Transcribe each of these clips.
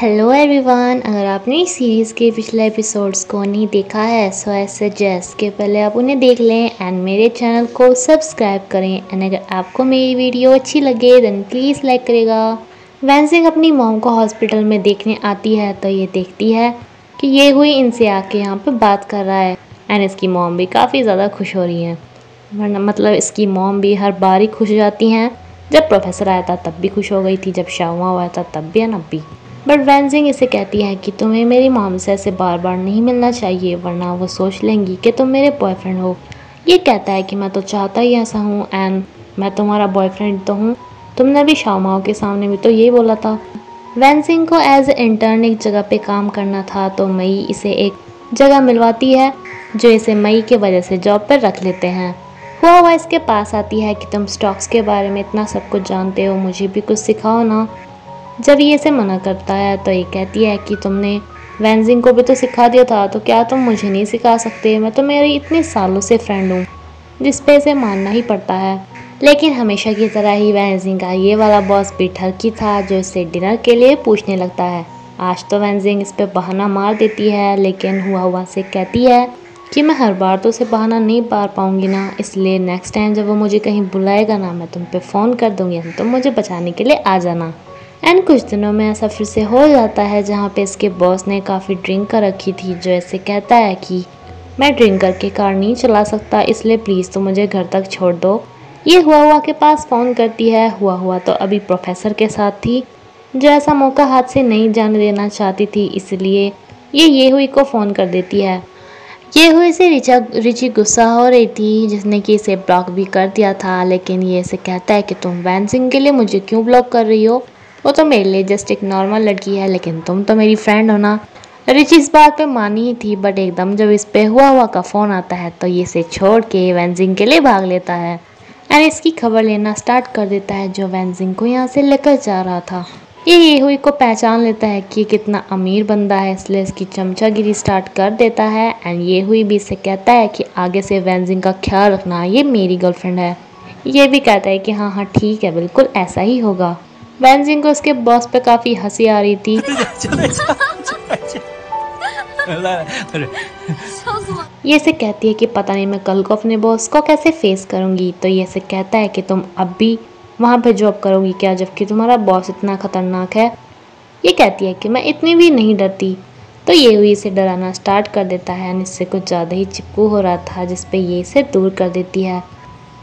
Hello everyone, अगर आपने इस सीरीज़ के पिछले एपिसोड्स को नहीं देखा है सो आई सजेस्ट कि पहले आप उन्हें देख लें एंड मेरे चैनल को सब्सक्राइब करें। एंड अगर आपको मेरी वीडियो अच्छी लगे देन प्लीज़ लाइक करेगा। वेंसिंग अपनी मॉम को हॉस्पिटल में देखने आती है तो ये देखती है कि ये हुई इनसे आके यहाँ पे बात कर रहा है एंड इसकी मॉम भी काफ़ी ज़्यादा खुश हो रही है। वरना मतलब इसकी मॉम भी हर बार ही खुश हो जाती हैं। जब प्रोफेसर आया था तब भी खुश हो गई थी, जब शाओमा हुआ था तब भी एंड अब भी। बट वेंसिंग इसे कहती है कि तुम्हें मेरी मॉम से ऐसे बार बार नहीं मिलना चाहिए वरना वो सोच लेंगी कि तुम मेरे बॉयफ्रेंड हो। ये कहता है कि मैं तो चाहता ही ऐसा हूँ एंड मैं तुम्हारा बॉयफ्रेंड तो हूँ, तुमने भी शाओमाओ के सामने भी तो यही बोला था। वेंसिंग को एज इंटर्न एक जगह पे काम करना था तो मई इसे एक जगह मिलवाती है जो इसे मई के वजह से जॉब पर रख लेते हैं। हुआ इसके पास आती है कि तुम स्टॉक्स के बारे में इतना सब कुछ जानते हो, मुझे भी कुछ सिखाओ ना। जब ये इसे मना करता है तो ये कहती है कि तुमने वेंजिंग को भी तो सिखा दिया था तो क्या तुम मुझे नहीं सिखा सकते, मैं तो मेरी इतने सालों से फ्रेंड हूँ। जिस पे इसे मानना ही पड़ता है। लेकिन हमेशा की तरह ही वेंजिंग का ये वाला बॉस भी ठरकी था जो इसे डिनर के लिए पूछने लगता है। आज तो वेंजिंग इस पे बहाना मार देती है लेकिन हुआ से कहती है कि मैं हर बार तो उसे बहाना नहीं मार पाऊंगी ना, इसलिए नेक्स्ट टाइम जब वो मुझे कहीं बुलाएगा ना मैं तुम पे फ़ोन कर दूंगी, तुम मुझे बचाने के लिए आ जाना। एंड कुछ दिनों में ऐसा फिर से हो जाता है जहाँ पे इसके बॉस ने काफ़ी ड्रिंक कर रखी थी जो ऐसे कहता है कि मैं ड्रिंक करके कार नहीं चला सकता, इसलिए प्लीज़ तो मुझे घर तक छोड़ दो। ये हुआ के पास फ़ोन करती है। हुआ तो अभी प्रोफेसर के साथ थी जो ऐसा मौका हाथ से नहीं जाने देना चाहती थी, इसलिए ये हुई को फ़ोन कर देती है। ये हुई से रिची गुस्सा हो रही थी जिसने कि इसे ब्लॉक भी कर दिया था, लेकिन ये इसे कहता है कि तुम वेंसिंग के लिए मुझे क्यों ब्लॉक कर रही हो, वो तो मेरे लिए जस्ट एक नॉर्मल लड़की है लेकिन तुम तो मेरी फ्रेंड हो ना। रिची इस बात पे मानी ही थी बट एकदम जब इस पे हुआ का फ़ोन आता है तो ये इसे छोड़ के वेंजिंग के लिए भाग लेता है एंड इसकी खबर लेना स्टार्ट कर देता है जो वेंजिंग को यहाँ से लेकर जा रहा था। ये हुई को पहचान लेता है कि कितना अमीर बंदा है, इसलिए इसकी चमचागिरी स्टार्ट कर देता है एंड ये हुई भी इससे कहता है कि आगे से वेंजिंग का ख्याल रखना, ये मेरी गर्लफ्रेंड है। ये भी कहता है कि हाँ ठीक है, बिल्कुल ऐसा ही होगा। वेंजिंग को उसके बॉस पे काफ़ी हंसी आ रही थी। ये से कहती है कि पता नहीं मैं कल को अपने बॉस को कैसे फेस करूंगी, तो ये से कहता है कि तुम अब भी वहाँ पे जॉब करोगी क्या जबकि तुम्हारा बॉस इतना खतरनाक है। ये कहती है कि मैं इतनी भी नहीं डरती, तो ये हुई इसे डराना स्टार्ट कर देता है। इससे कुछ ज़्यादा ही चिपकू हो रहा था जिस पे ये इसे दूर कर देती है।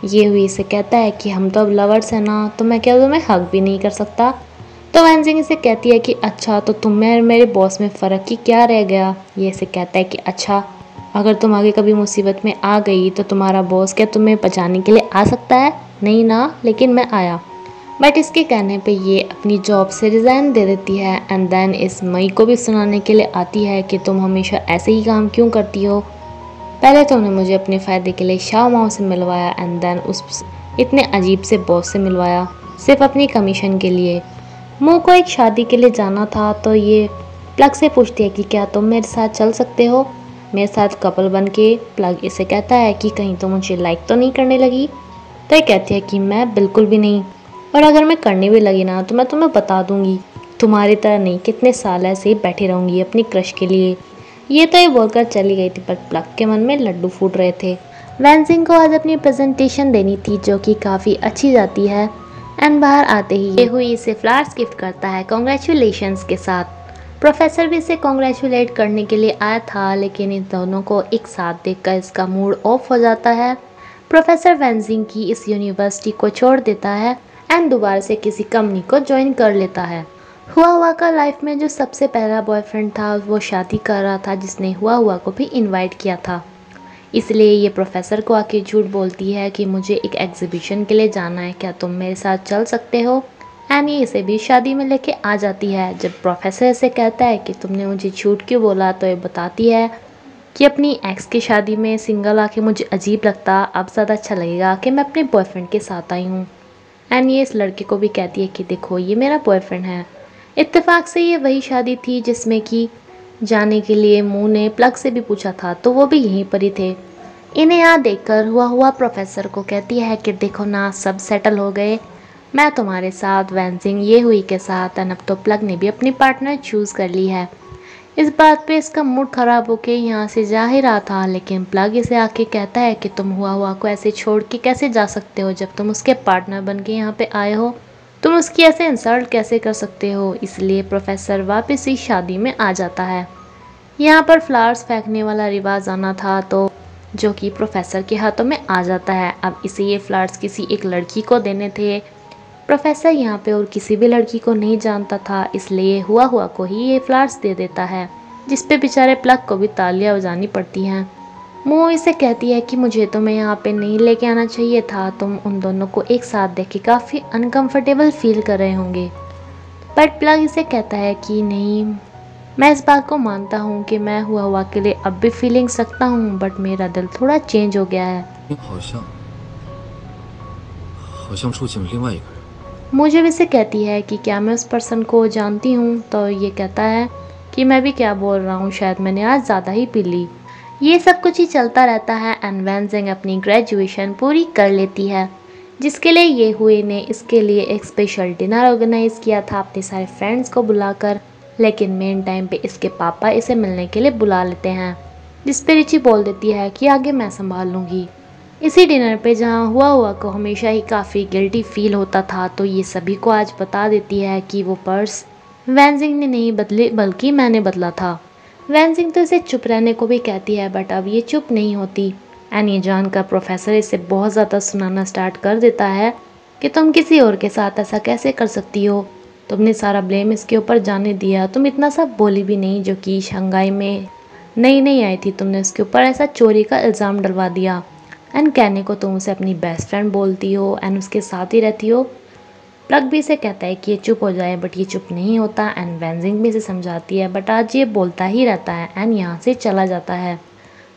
ये हुई इसे कहता है कि हम तो अब लवर्स हैं ना, तो मैं क्या तुम्हें हक भी नहीं कर सकता। तो वेंजिंग इसे कहती है कि अच्छा तो तुम्हें और मेरे बॉस में फ़र्क ही क्या रह गया। ये इसे कहता है कि अच्छा अगर तुम आगे कभी मुसीबत में आ गई तो तुम्हारा बॉस क्या तुम्हें बचाने के लिए आ सकता है, नहीं ना, लेकिन मैं आया। बट इसके कहने पे ये अपनी जॉब से रिज़ाइन दे देती है एंड देन इस मई को भी सुनाने के लिए आती है कि तुम हमेशा ऐसे ही काम क्यों करती हो। पहले तुमने मुझे अपने फ़ायदे के लिए शाओमाओ से मिलवाया एंड देन उस इतने अजीब से बॉस से मिलवाया सिर्फ अपनी कमीशन के लिए। मो को एक शादी के लिए जाना था तो ये प्लग से पूछती है कि क्या तुम मेरे साथ चल सकते हो, मेरे साथ कपल बन के। प्लग इसे कहता है कि कहीं तो मुझे लाइक तो नहीं करने लगी। तो ये कहती है कि मैं बिल्कुल भी नहीं, और अगर मैं करने भी लगी ना तो मैं तुम्हें बता दूंगी, तुम्हारी तरह नहीं कितने साल ऐसे ही बैठी रहूँगी अपनी क्रश के लिए। ये तो ये बोलकर चली गई थी पर प्लग के मन में लड्डू फूट रहे थे। वेंजिंग को आज अपनी प्रेजेंटेशन देनी थी जो कि काफ़ी अच्छी जाती है एंड बाहर आते ही ये हुई इसे फ्लावर्स गिफ्ट करता है कॉन्ग्रेचुलेशंस के साथ। प्रोफेसर भी इसे कॉन्ग्रेचुलेट करने के लिए आया था लेकिन इन दोनों को एक साथ देखकर इसका मूड ऑफ हो जाता है। प्रोफेसर वेंजिंग की इस यूनिवर्सिटी को छोड़ देता है एंड दोबारा से किसी कंपनी को ज्वाइन कर लेता है। हुआ का लाइफ में जो सबसे पहला बॉयफ्रेंड था वो शादी कर रहा था जिसने हुआ को भी इनवाइट किया था, इसलिए ये प्रोफेसर को आके झूठ बोलती है कि मुझे एक एग्जीबिशन के लिए जाना है, क्या तुम मेरे साथ चल सकते हो। एंड ये इसे भी शादी में लेके आ जाती है। जब प्रोफेसर से कहता है कि तुमने मुझे झूठ क्यों बोला तो ये बताती है कि अपनी एक्स की शादी में सिंगल आके मुझे अजीब लगता, अब ज़्यादा अच्छा लगेगा कि मैं अपने बॉयफ्रेंड के साथ आई हूँ। एंड ये इस लड़के को भी कहती है कि देखो ये मेरा बॉयफ्रेंड है। इत्तेफाक से ये वही शादी थी जिसमें कि जाने के लिए मू ने प्लग से भी पूछा था तो वो भी यहीं पर ही थे। इन्हें यहाँ देखकर हुआ प्रोफेसर को कहती है कि देखो ना सब सेटल हो गए, मैं तुम्हारे साथ वेंजिंग ये हुई के साथ, एंड अब तो प्लग ने भी अपनी पार्टनर चूज़ कर ली है। इस बात पे इसका मूड ख़राब होके यहाँ से जा ही रहा था, लेकिन प्लग इसे आके कहता है कि तुम हुआ को ऐसे छोड़ के कैसे जा सकते हो, जब तुम उसके पार्टनर बन के यहाँ पे आए हो तुम उसकी ऐसे इंसल्ट कैसे कर सकते हो। इसलिए प्रोफेसर वापस ही शादी में आ जाता है। यहाँ पर फ्लावर्स फेंकने वाला रिवाज आना था, तो जो कि प्रोफेसर के हाथों में आ जाता है। अब इसे ये फ्लावर्स किसी एक लड़की को देने थे। प्रोफेसर यहाँ पे और किसी भी लड़की को नहीं जानता था, इसलिए हुआ को ही ये फ्लावर्स दे देता है, जिस पे बेचारे प्लग को भी तालियां बजानी पड़ती हैं। मो इसे कहती है कि मुझे तुम्हें यहाँ पे नहीं लेके आना चाहिए था, तुम उन दोनों को एक साथ देख के काफ़ी अनकंफर्टेबल फील कर रहे होंगे। बट प्लग इसे कहता है कि नहीं, मैं इस बात को मानता हूँ कि मैं हुआ के लिए अब भी फीलिंग्स रखता हूँ, बट मेरा दिल थोड़ा चेंज हो गया है। मुझे भी इसे कहती है कि क्या मैं उस पर्सन को जानती हूँ, तो ये कहता है कि मैं भी क्या बोल रहा हूँ, शायद मैंने आज ज़्यादा ही पी ली। ये सब कुछ ही चलता रहता है एंड वेंजिंग अपनी ग्रेजुएशन पूरी कर लेती है, जिसके लिए ये हुए ने इसके लिए एक स्पेशल डिनर ऑर्गेनाइज किया था अपने सारे फ्रेंड्स को बुलाकर। लेकिन मेन टाइम पे इसके पापा इसे मिलने के लिए बुला लेते हैं, जिस पे रिची बोल देती है कि आगे मैं संभाल लूँगी। इसी डिनर पे जहाँ हुआ को हमेशा ही काफ़ी गिल्टी फील होता था, तो ये सभी को आज बता देती है कि वो पर्स वेंजिंग ने नहीं बदले बल्कि मैंने बदला था। वेंजिंग तो इसे चुप रहने को भी कहती है, बट अब ये चुप नहीं होती एंड ये जानकर प्रोफेसर इसे बहुत ज़्यादा सुनाना स्टार्ट कर देता है कि तुम किसी और के साथ ऐसा कैसे कर सकती हो, तुमने सारा ब्लेम इसके ऊपर जाने दिया, तुम इतना सा बोली भी नहीं, जो कि शंघाई में नई आई थी, तुमने उसके ऊपर ऐसा चोरी का इल्ज़ाम डलवा दिया एंड कहने को तुम उसे अपनी बेस्ट फ्रेंड बोलती हो एंड उसके साथ ही रहती हो। प्लग भी इसे कहता है कि ये चुप हो जाए, बट ये चुप नहीं होता एंड वेंजिंग भी इसे समझाती है, बट आज ये बोलता ही रहता है एंड यहाँ से चला जाता है।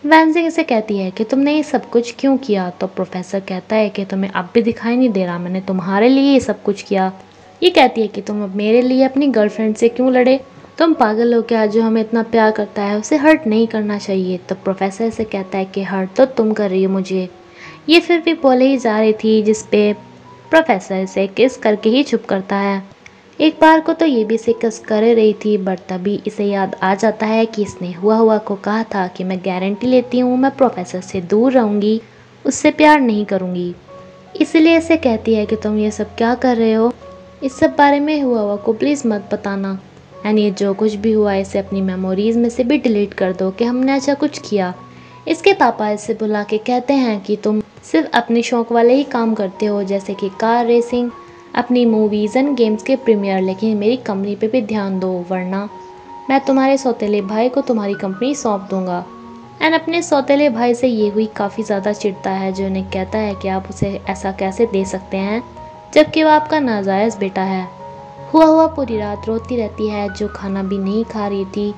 वेंजिंग इसे कहती है कि तुमने ये सब कुछ क्यों किया, तो प्रोफेसर कहता है कि तुम्हें अब भी दिखाई नहीं दे रहा मैंने तुम्हारे लिए ये सब कुछ किया। ये कहती है कि तुम अब मेरे लिए अपनी गर्लफ्रेंड से क्यों लड़े, तुम पागल हो क्या, जो हमें इतना प्यार करता है उसे हर्ट नहीं करना चाहिए। तो प्रोफेसर से कहता है कि हर्ट तो तुम कर रही हो मुझे। ये फिर भी बोले ही जा रही थी, जिस पे प्रोफेसर से किस करके ही चुप करता है। एक बार को तो ये भी इसे किस कर रही थी, बट तभी इसे याद आ जाता है कि इसने हुआ को कहा था कि मैं गारंटी लेती हूँ मैं प्रोफेसर से दूर रहूँगी, उससे प्यार नहीं करूँगी। इसलिए इसे कहती है कि तुम ये सब क्या कर रहे हो, इस सब बारे में हुआ को प्लीज़ मत बताना एंड ये जो कुछ भी हुआ इसे अपनी मेमोरीज में से भी डिलीट कर दो कि हमने ऐसा कुछ किया। इसके पापा इसे बुला के कहते हैं कि तुम सिर्फ अपने शौक वाले ही काम करते हो, जैसे कि कार रेसिंग, अपनी मूवीज़ एंड गेम्स के प्रीमियर, लेकिन मेरी कंपनी पे भी ध्यान दो वरना मैं तुम्हारे सौतेले भाई को तुम्हारी कंपनी सौंप दूंगा। एंड अपने सौतेले भाई से ये हुई काफ़ी ज़्यादा चिढ़ता है, जो उन्हें कहता है कि आप उसे ऐसा कैसे दे सकते हैं जबकि वो आपका नाजायज़ बेटा है। हुआ पूरी रात रोती रहती है, जो खाना भी नहीं खा रही थी।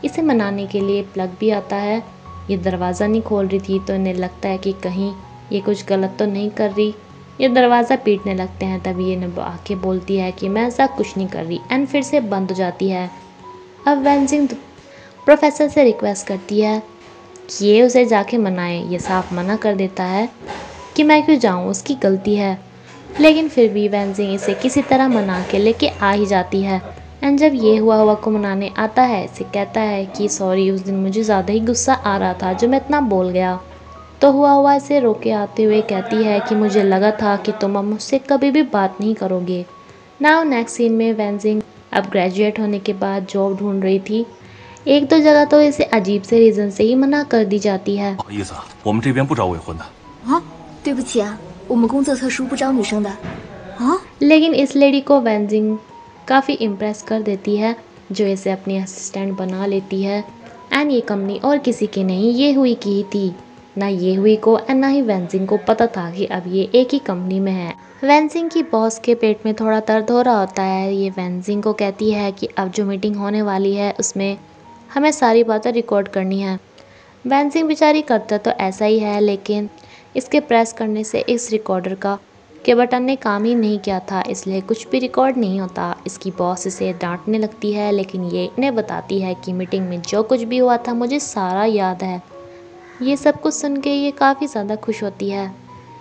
इसे मनाने के लिए प्लग भी आता है। ये दरवाज़ा नहीं खोल रही थी, तो इन्हें लगता है कि कहीं ये कुछ गलत तो नहीं कर रही। ये दरवाज़ा पीटने लगते हैं, तभी ये आके बोलती है कि मैं ऐसा कुछ नहीं कर रही एंड फिर से बंद हो जाती है। अब वेंजिंग प्रोफेसर से रिक्वेस्ट करती है कि ये उसे जाके मनाए। ये साफ मना कर देता है कि मैं क्यों जाऊँ, उसकी गलती है, लेकिन फिर भी वेंजिंग इसे किसी तरह मना के लेके आ ही जाती है। एंड जब ये हुआ को मनाने आता है, इसे कहता है कि सॉरी, उस दिन मुझे ज़्यादा ही गुस्सा आ रहा था जो मैं इतना बोल गया। तो हुआ इसे रोके आते हुए कहती है कि मुझे लगा था कि तुम अब मुझसे कभी भी बात नहीं करोगे। नाउ नेक्स्ट सीन में वेंजिंग अब ग्रेजुएट होने के बाद जॉब ढूंढ रही थी। एक दो जगह तो इसे अजीब से रीज़न से ही मना कर दी जाती है। लेकिन इस लेडी को वेंजिंग काफ़ी इम्प्रेस कर देती है, जो इसे अपनी असिस्टेंट बना लेती है। एंड ये कंपनी और किसी की नहीं, ये हुई की ही थी। ना ये हुई को एंड ना ही वेंजिंग को पता था कि अब ये एक ही कंपनी में है। वेंजिंग की बॉस के पेट में थोड़ा दर्द हो रहा होता है। ये वेंजिंग को कहती है कि अब जो मीटिंग होने वाली है उसमें हमें सारी बातें रिकॉर्ड करनी है। वेंजिंग बेचारी करता तो ऐसा ही है, लेकिन इसके प्रेस करने से इस रिकॉर्डर का के बटन ने काम ही नहीं किया था, इसलिए कुछ भी रिकॉर्ड नहीं होता। इसकी बॉस इसे डांटने लगती है, लेकिन ये इन्हें बताती है कि मीटिंग में जो कुछ भी हुआ था मुझे सारा याद है। ये सब कुछ सुन के ये काफ़ी ज़्यादा खुश होती है।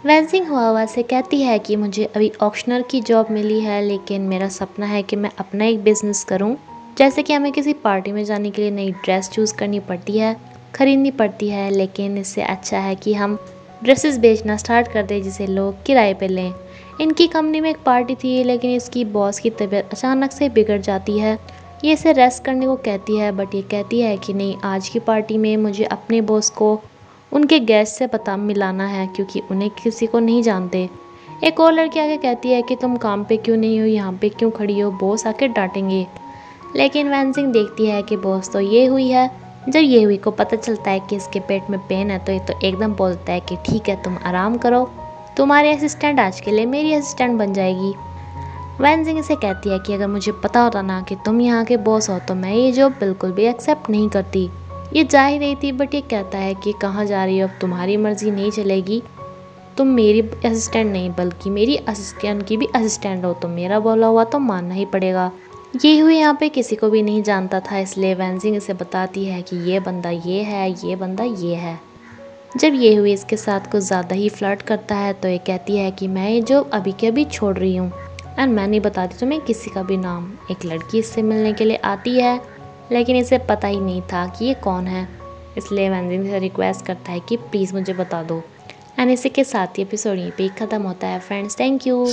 वैनसिंग हुआ से कहती है कि मुझे अभी ऑक्शनर की जॉब मिली है, लेकिन मेरा सपना है कि मैं अपना एक बिज़नेस करूं। जैसे कि हमें किसी पार्टी में जाने के लिए नई ड्रेस चूज़ करनी पड़ती है, ख़रीदनी पड़ती है, लेकिन इससे अच्छा है कि हम ड्रेसेस बेचना स्टार्ट कर दें जिसे लोग किराए पे लें। इनकी कंपनी में एक पार्टी थी, लेकिन इसकी बॉस की तबीयत अचानक से बिगड़ जाती है। ये इसे रेस्ट करने को कहती है, बट ये कहती है कि नहीं, आज की पार्टी में मुझे अपने बॉस को उनके गेस्ट से पता मिलाना है, क्योंकि उन्हें किसी को नहीं जानते। एक और लड़की आके कहती है कि तुम काम पे क्यों नहीं हो, यहाँ पे क्यों खड़ी हो, बॉस आके डांटेंगे। लेकिन वैनसिंग देखती है कि बॉस तो ये हुई है। जब ये हुई को पता चलता है कि इसके पेट में पेन है, तो ये तो एकदम बोलता है कि ठीक है, तुम आराम करो, तुम्हारी असिस्टेंट आज के लिए मेरी असिस्टेंट बन जाएगी। वैनसिंग इसे कहती है कि अगर मुझे पता होता ना कि तुम यहाँ के बॉस हो, तो मैं ये जॉब बिल्कुल भी एक्सेप्ट नहीं करती। ये जा ही रही थी, बट ये कहता है कि कहाँ जा रही हो, अब तुम्हारी मर्जी नहीं चलेगी। तुम मेरी असिस्टेंट नहीं बल्कि मेरी असिस्टेंट की भी असिस्टेंट हो, तो मेरा बोला हुआ तो मानना ही पड़ेगा। ये हुई यहाँ पे किसी को भी नहीं जानता था, इसलिए वैनसिंग इसे बताती है कि ये बंदा ये है, ये बंदा ये है। जब ये हुई इसके साथ कुछ ज़्यादा ही फ्लर्ट करता है, तो ये कहती है कि मैं ये जॉब अभी के अभी छोड़ रही हूँ, एंड मैं नहीं बताती तुम्हें किसी का भी नाम। एक लड़की इससे मिलने के लिए आती है, लेकिन इसे पता ही नहीं था कि ये कौन है, इसलिए वैनसिंग से रिक्वेस्ट करता है कि प्लीज़ मुझे बता दो। एंड इसी के साथ ही एपिसोड यहीं पे ख़त्म होता है फ्रेंड्स। Thank you.